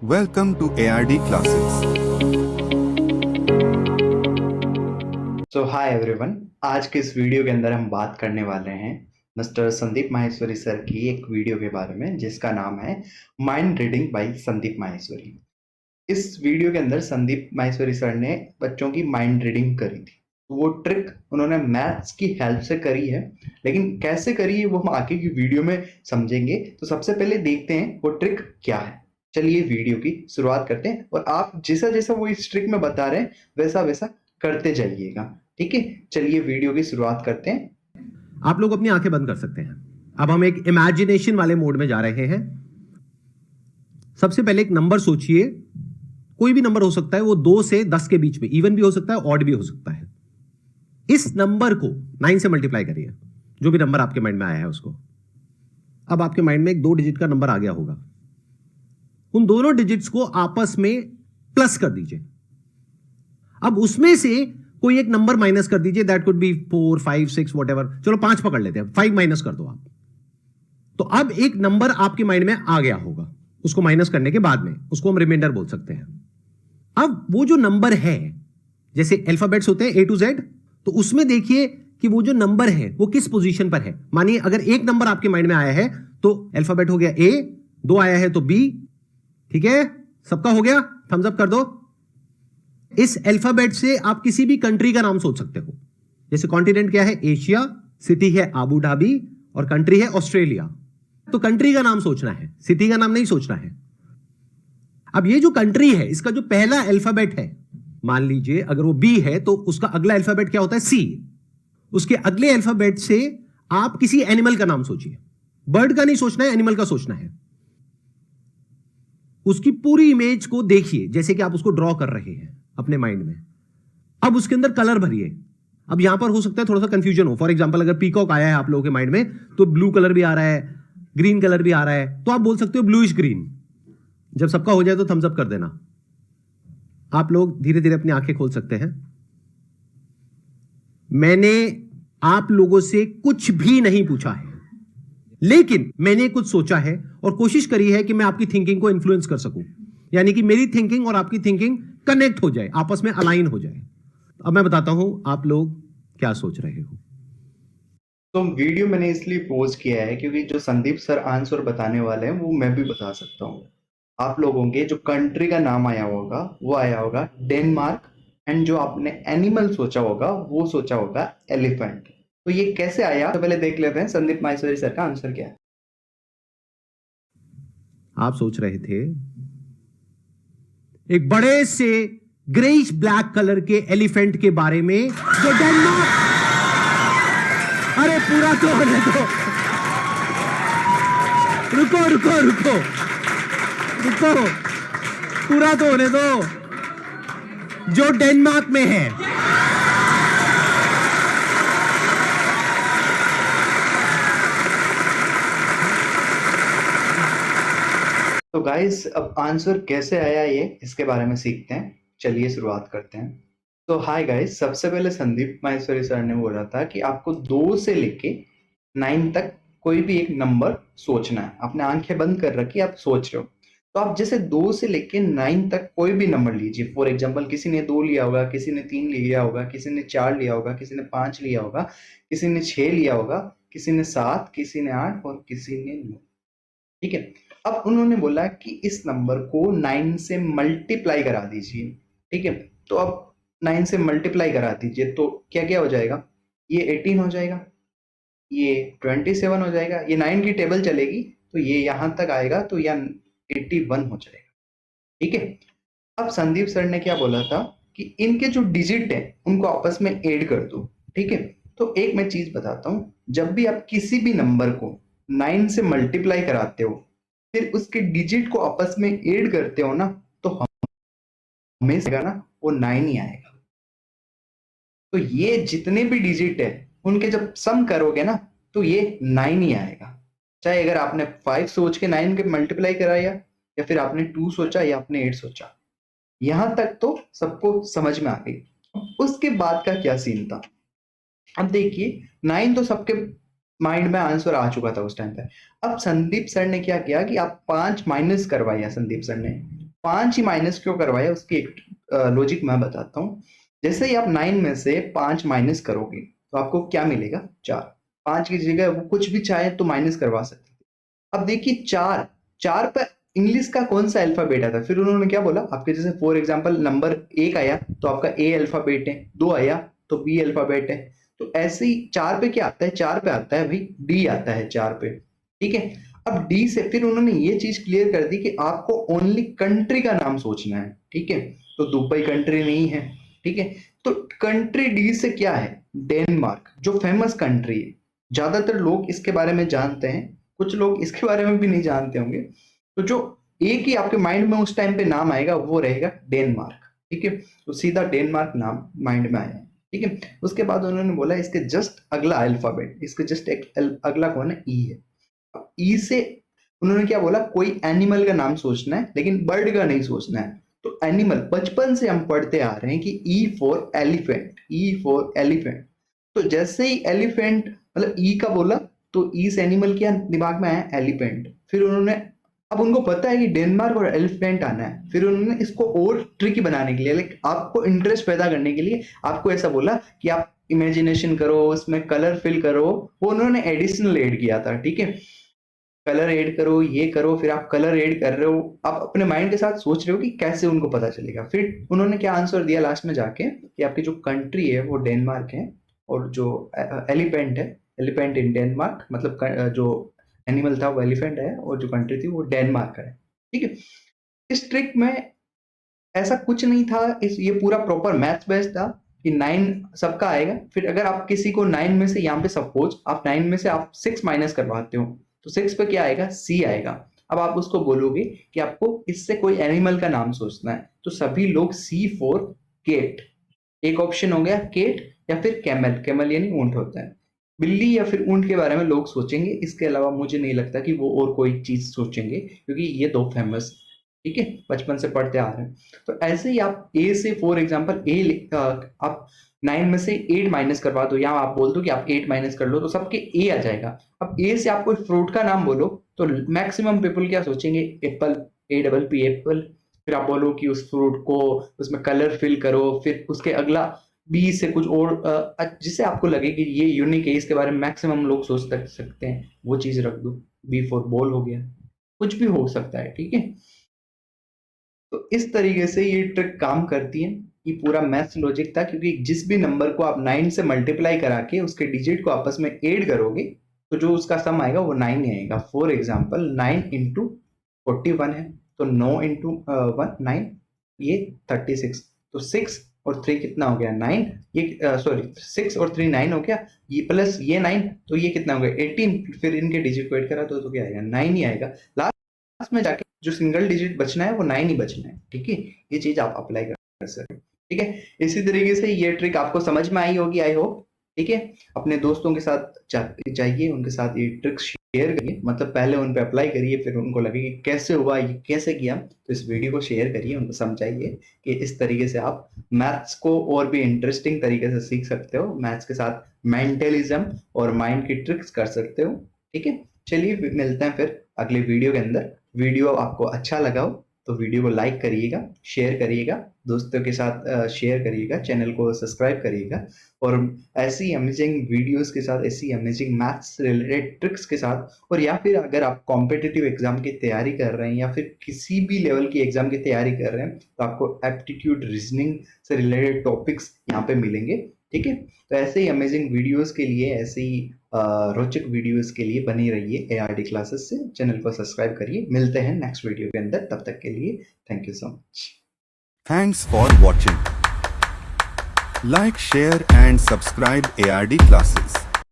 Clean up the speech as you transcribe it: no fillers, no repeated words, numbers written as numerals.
Welcome to ARD Classes. Hi everyone, आज के इस वीडियो के अंदर हम बात करने वाले हैं मिस्टर संदीप माहेश्वरी सर की एक वीडियो के बारे में जिसका नाम है mind reading by Sandeep Maheshwari. इस वीडियो के अंदर संदीप माहेश्वरी सर ने बच्चों की माइंड रीडिंग करी थी। वो ट्रिक उन्होंने मैथ्स की हेल्प से करी है, लेकिन कैसे करी है वो हम आगे की वीडियो में समझेंगे। तो सबसे पहले देखते हैं वो ट्रिक क्या है। चलिए वीडियो की शुरुआत करते हैं और आप जैसा जैसा वो इस ट्रिक में बता रहे हैं वैसा वैसा करते जाइएगा। ठीक है, चलिए वीडियो की शुरुआत करते हैं। आप लोग अपनी आंखें बंद कर सकते हैं। अब हम एक इमेजिनेशन वाले मोड में जा रहे हैं। सबसे पहले एक नंबर सोचिए, कोई भी नंबर हो सकता है, वो 2 से 10 के बीच में, इवन भी हो सकता है, ऑड भी हो सकता है। इस नंबर को 9 से मल्टीप्लाई करिए, जो भी नंबर आपके माइंड में आया है उसको। अब आपके माइंड में एक 2 डिजिट का नंबर आ गया होगा। उन दोनों डिजिट्स को आपस में प्लस कर दीजिए। अब उसमें से कोई एक नंबर माइनस कर दीजिए, दैट कुड बी 4, 5, 6 व्हाटएवर। चलो 5 पकड़ लेते हैं, 5 माइनस कर दो आप। तो अब एक नंबर आपके माइंड में आ गया होगा। उसको माइनस करने के बाद में उसको हम रिमाइंडर बोल सकते हैं। अब वो जो नंबर है, जैसे अल्फाबेट्स होते हैं A to Z, तो उसमें देखिए कि वो जो नंबर है वो किस पोजीशन पर है। मानिए अगर एक नंबर आपके माइंड में आया है तो अल्फाबेट हो गया A, 2 आया है तो B। ठीक है, सबका हो गया, थम्स अप कर दो। इस अल्फाबेट से आप किसी भी कंट्री का नाम सोच सकते हो। जैसे कॉन्टिनेंट क्या है, एशिया, सिटी है अबू धाबी और कंट्री है ऑस्ट्रेलिया। तो कंट्री का नाम सोचना है, सिटी का नाम नहीं सोचना है। अब ये जो कंट्री है, इसका जो पहला अल्फाबेट है, मान लीजिए अगर वो बी है तो उसका अगला अल्फाबेट क्या होता है, सी। उसके अगले अल्फाबेट से आप किसी एनिमल का नाम सोचिए। बर्ड का नहीं सोचना है, एनिमल का सोचना है। उसकी पूरी इमेज को देखिए जैसे कि आप उसको ड्रॉ कर रहे हैं अपने माइंड में। अब उसके अंदर कलर भरिए। अब यहां पर हो सकता है थोड़ा सा कंफ्यूजन हो। फॉर एग्जांपल अगर पीकॉक आया है आप लोगों के माइंड में तो ब्लू कलर भी आ रहा है, ग्रीन कलर भी आ रहा है, तो आप बोल सकते हो ब्लूइश ग्रीन। जब सबका हो जाए तो थम्स अप कर देना। आप लोग धीरे धीरे अपनी आंखें खोल सकते हैं। मैंने आप लोगों से कुछ भी नहीं पूछा है, लेकिन मैंने कुछ सोचा है और कोशिश करी है कि मैं आपकी थिंकिंग को इन्फ्लुएंस कर सकूं। यानी कि मेरी थिंकिंग और आपकी थिंकिंग कनेक्ट हो जाए, आपस में अलाइन हो जाए। अब मैं बताता हूं आप लोग क्या सोच रहे हो। तो वीडियो मैंने इसलिए पोज किया है क्योंकि जो संदीप सर आंसर बताने वाले हैं वो मैं भी बता सकता हूँ। आप लोगों के जो कंट्री का नाम आया होगा वो आया होगा डेनमार्क, एंड जो आपने एनिमल सोचा होगा वो सोचा होगा एलिफेंट। तो ये कैसे आया, तो पहले देख लेते हैं संदीप माहेश्वरी सर का आंसर क्या है। आप सोच रहे थे एक बड़े से ग्रेइश ब्लैक कलर के एलिफेंट के बारे में जो डेनमार्क। अरे पूरा तो होने दो, रुको रुको रुको रुको, पूरा तो होने दो। जो डेनमार्क में है। तो गाइस अब आंसर कैसे आया ये इसके बारे में सीखते हैं। चलिए शुरुआत करते हैं। तो हाय गाइस, सबसे पहले संदीप माहेश्वरी सर ने बोला था कि आपको 2 से लेके 9 तक कोई भी एक नंबर सोचना है। आपने आंखें बंद कर रखी, आप सोच रहे हो। तो आप जैसे 2 से लेके 9 तक कोई भी नंबर लीजिए। फॉर एग्जांपल किसी ने 2 लिया होगा, किसी ने 3 लिया होगा, किसी ने 4 लिया होगा, किसी ने 5 लिया होगा, किसी ने 6 लिया होगा, किसी ने 7, किसी ने 8 और किसी ने 9। ठीक है, अब उन्होंने बोला कि इस नंबर को 9 से मल्टीप्लाई करा दीजिए। ठीक है, तो अब 9 से मल्टीप्लाई करा दीजिए तो क्या क्या हो जाएगा, ये 18 हो जाएगा, ये 27 हो जाएगा, ये 9 की टेबल चलेगी तो ये यहां तक आएगा तो यह 81 हो जाएगा। ठीक है, अब संदीप सर ने क्या बोला था कि इनके जो डिजिट है उनको आपस में ऐड कर दो। ठीक है, तो एक मैं चीज बताता हूं, जब भी आप किसी भी नंबर को 9 से मल्टीप्लाई कराते हो फिर उसके डिजिट को आपस में ऐड करते हो ना, तो हमेशा ना वो 9 ही आएगा। तो ये जितने भी डिजिट है उनके जब सम करोगे ना तो ये 9 ही आएगा। चाहे अगर आपने 5 सोच के 9 के मल्टीप्लाई कराया या फिर आपने 2 सोचा या आपने 8 सोचा, यहां तक तो सबको समझ में आ गई। उसके बाद का क्या सीन था, अब देखिए 9 तो सबके माइंड में आंसर आ चुका था उस टाइम पे। अब संदीप सर ने क्या किया कि आप 5 माइनस करवाया संदीप सर ने। 5 ही माइनस क्यों करवाया, उसकी एक लॉजिक मैं बताता हूँ। जैसे ही आप 9 में से 5 माइनस करोगे तो आपको क्या मिलेगा, 4। 5 की जगह वो कुछ भी चाहे तो माइनस करवा सकते थे। अब देखिए 4 पर इंग्लिश का कौन सा अल्फाबेट आता है, फिर उन्होंने क्या बोला, आपके जैसे फॉर एग्जांपल नंबर 1 आया तो आपका ए अल्फाबेट है, 2 आया तो बी अल्फाबेट है। तो ऐसे ही 4 पे क्या आता है, 4 पे आता है भाई डी आता है 4 पे, ठीक है। अब डी से फिर उन्होंने ये चीज क्लियर कर दी कि आपको ओनली कंट्री का नाम सोचना है, ठीक है। तो दुबई कंट्री नहीं है, ठीक है। तो कंट्री डी से क्या है, डेनमार्क, जो फेमस कंट्री है। ज्यादातर लोग इसके बारे में जानते हैं, कुछ लोग इसके बारे में भी नहीं जानते होंगे। तो जो एक ही आपके माइंड में उस टाइम पे नाम आएगा वो रहेगा डेनमार्क, ठीक है। तो सीधा डेनमार्क नाम माइंड में आया, ठीक है। उसके बाद उन्होंने बोला इसके जस्ट अगला अल्फाबेट, इसके जस्ट एक अगला कौन है, ई है। ई से उन्होंने क्या बोला, कोई एनिमल का नाम सोचना है लेकिन बर्ड का नहीं सोचना है। तो एनिमल बचपन से हम पढ़ते आ रहे हैं कि E for elephant, E for elephant. तो जैसे ही एलिफेंट मतलब ई का बोला तो ई से एनिमल क्या दिमाग में आया, एलिफेंट। फिर उन्होंने, अब उनको पता है कि डेनमार्क और एलिफेंट आना है, फिर उन्होंने इसको और ट्रिकी बनाने के लिए, लाइक आपको इंटरेस्ट पैदा करने के लिए आपको ऐसा बोला कि आप इमेजिनेशन करो, उसमें कलर फिल करो। वो उन्होंने एडिशनल ऐड किया था, ठीक है। कलर ऐड करो, ये करो, फिर आप कलर ऐड कर रहे हो, आप अपने माइंड के साथ सोच रहे हो कि कैसे उनको पता चलेगा। फिर उन्होंने क्या आंसर दिया लास्ट में जाके कि आपकी जो कंट्री है वो डेनमार्क है, और जो एलिफेंट है, एलिफेंट इन डेनमार्क, मतलब जो एनिमल था वो एलिफेंट है और जो कंट्री थी वो डेनमार्क है, ठीक है। इस ट्रिक में ऐसा कुछ नहीं था, ये पूरा प्रॉपर मैथ्स बेस्ड था कि 9 सबका आएगा। फिर अगर आप किसी को 9 में से, यहाँ पे सपोज आप 9 में से आप 6 माइनस करवाते हो तो 6 पे क्या आएगा, सी आएगा। अब आप उसको बोलोगे कि आपको इससे कोई एनिमल का नाम सोचना है, तो सभी लोग सी फॉर केट, एक ऑप्शन हो गया केट, या फिर कैमल, कैमल यानी ऊंट होता है, बिल्ली या फिर ऊंट के बारे में लोग सोचेंगे। इसके अलावा मुझे नहीं लगता कि वो और कोई चीज सोचेंगे, क्योंकि ये दो फेमस, ठीक है, बचपन से पढ़ते आ रहे हैं। तो ऐसे ही आप ए से फॉर एग्जांपल आप 9 में से 8 माइनस करवा दो, या आप बोल दो कि आप 8 माइनस कर लो तो सबके ए आ जाएगा। अब ए से आप कोई फ्रूट का नाम बोलो तो मैक्सिमम पीपल क्या सोचेंगे, Apple, A double P Apple. फिर आप बोलो कि उस फ्रूट को उसमें कलर फिल करो, फिर उसके अगला बी से कुछ और जिससे आपको लगे कि ये यूनिक है, इसके बारे में मैक्सिमम लोग सोच सकते हैं, वो चीज रख दो। बी फॉर बॉल हो गया, कुछ भी हो सकता है, ठीक है। तो इस तरीके से ये ट्रिक काम करती है। ये पूरा मैथ्स लॉजिक था, क्योंकि जिस भी नंबर को आप 9 से मल्टीप्लाई करा के उसके डिजिट को आपस में ऐड करोगे तो जो उसका सम आएगा वो 9 ही आएगा। फॉर एग्जांपल 9 इंटू 41 है, तो 9 इंटू 1 9, ये 36। तो 6 और 3 कितना हो गया, 9। ये सॉरी 6 और 3 9 हो गया, ये प्लस ये 9, तो ये कितना हो गया 18। फिर इनके डिजिट को ऐड करा तो क्या आएगा, 9 ही आएगा। लास्ट में जाके जो सिंगल डिजिट बचना है वो 9 ही बचना है, ठीक है। ये चीज आप अप्लाई कर सकते हैं, ठीक है। इसी तरीके से ये ट्रिक आपको समझ में आई होगी, आई होप, ठीक है। अपने दोस्तों के साथ जाइए, उनके साथ ये ट्रिक शेयर करिए, मतलब पहले उन पे अप्लाई करिए, फिर उनको लगे कि कैसे हुआ, ये कैसे किया, तो इस वीडियो को शेयर करिए, उनको समझाइए कि इस तरीके से आप मैथ्स को और भी इंटरेस्टिंग तरीके से सीख सकते हो। मैथ्स के साथ मेंटलिज्म और माइंड की ट्रिक्स कर सकते हो, ठीक है। चलिए मिलते हैं फिर अगले वीडियो के अंदर। वीडियो आपको अच्छा लगा हो तो वीडियो को लाइक करिएगा, शेयर करिएगा, दोस्तों के साथ शेयर करिएगा, चैनल को सब्सक्राइब करिएगा, और ऐसी अमेजिंग वीडियोस के साथ, ऐसी अमेजिंग मैथ्स रिलेटेड ट्रिक्स के साथ, और या फिर अगर आप कॉम्पिटिटिव एग्जाम की तैयारी कर रहे हैं या फिर किसी भी लेवल की एग्जाम की तैयारी कर रहे हैं, तो आपको एप्टीट्यूड रीजनिंग से रिलेटेड टॉपिक्स यहाँ पे मिलेंगे, ठीक है। तो ऐसे ही अमेजिंग वीडियोस के लिए, ऐसे ही रोचक वीडियोस के लिए बने रहिए ARD क्लासेस से। चैनल को सब्सक्राइब करिए। मिलते हैं नेक्स्ट वीडियो के अंदर, तब तक के लिए thank you so much. Thanks for watching. Like, share and subscribe ARD classes.